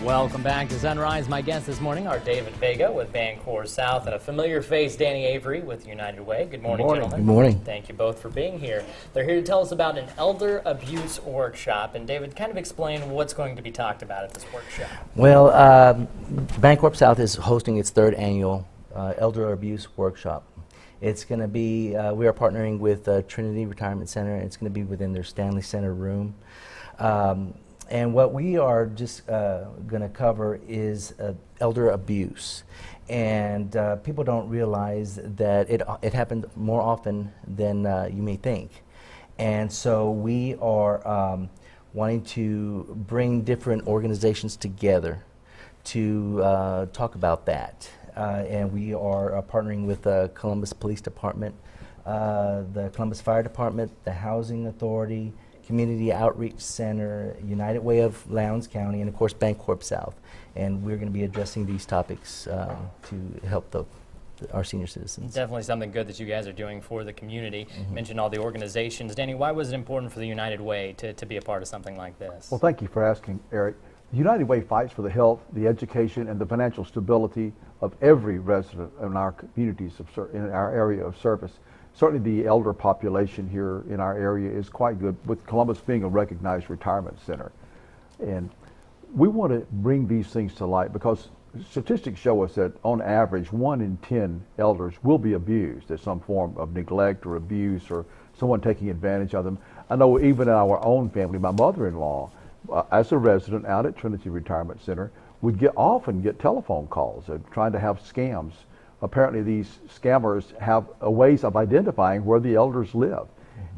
Welcome back to Sunrise. My guests this morning are David Vega with Bancorpsouth and a familiar face, Danny Avery with United Way. Good morning, gentlemen. Good morning. Thank you both for being here. They're here to tell us about an elder abuse workshop. And David, kind of explain what's going to be talked about at this workshop. Well, Bancorpsouth is hosting its third annual elder abuse workshop. It's going to be, we are partnering with Trinity Retirement Center. It's going to be within their Stanley Center room. And what we are just going to cover is elder abuse. And people don't realize that it happens more often than you may think. And so we are wanting to bring different organizations together to talk about that. And we are partnering with the Columbus Police Department, the Columbus Fire Department, the Housing Authority, Community Outreach Center, United Way of Lowndes County, and of course Bancorpsouth. And we're going to be addressing these topics to help our senior citizens. Definitely something good that you guys are doing for the community. You mentioned all the organizations. Danny, why was it important for the United Way to be a part of something like this? Well, thank you for asking, Eric. The United Way fights for the health, the education, and the financial stability of every resident in our communities, in our area of service. Certainly the elder population here in our area is quite good, with Columbus being a recognized retirement center. And we want to bring these things to light because statistics show us that on average 1 in 10 elders will be abused as some form of neglect or abuse or someone taking advantage of them. I know even in our own family, my mother-in-law, as a resident out at Trinity Retirement Center, would often get telephone calls trying to have scams. Apparently these scammers have ways of identifying where the elders live.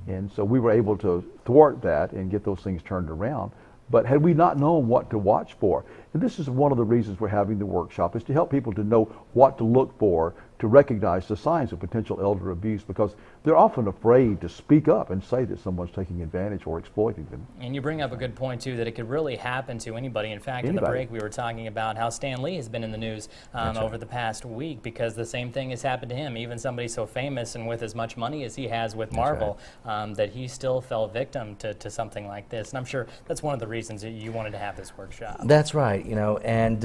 And so we were able to thwart that and get those things turned around. But had we not known what to watch for, and this is one of the reasons we're having the workshop, is to help people to know what to look for to recognize the signs of potential elder abuse, because they're often afraid to speak up and say that someone's taking advantage or exploiting them. And you bring up a good point, too, that it could really happen to anybody. In fact, in the break, we were talking about how Stan Lee has been in the news over the past week because the same thing has happened to him. Even somebody so famous and with as much money as he has with Marvel, that he still fell victim to something like this. And I'm sure that's one of the reasons that you wanted to have this workshop. That's right, you know, and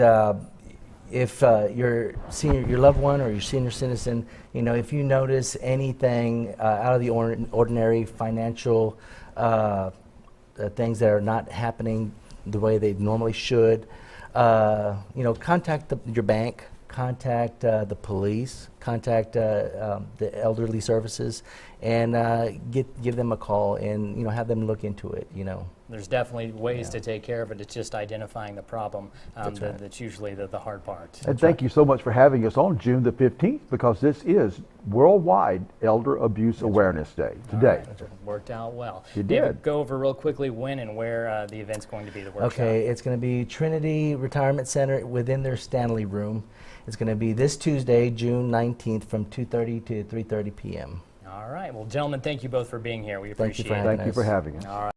if your loved one or your senior citizen, you know, if you notice anything out of the ordinary financial things that are not happening the way they normally should, you know, contact your bank, contact the police, contact the elderly services, and give them a call and, you know, have them look into it, you know. There's definitely ways to take care of it. It's just identifying the problem that's usually the hard part. And thank you so much for having us on June the 15th, because this is Worldwide Elder Abuse Awareness Day today. Right. Worked out well. You did. David, go over real quickly when and where the event's going to be, the workshop. Okay, it's going to be Trinity Retirement Center within their Stanley room. It's going to be this Tuesday, June 19th from 2:30 to 3:30 p.m. All right. Well, gentlemen, thank you both for being here. We appreciate it. Thank you for having us. All right.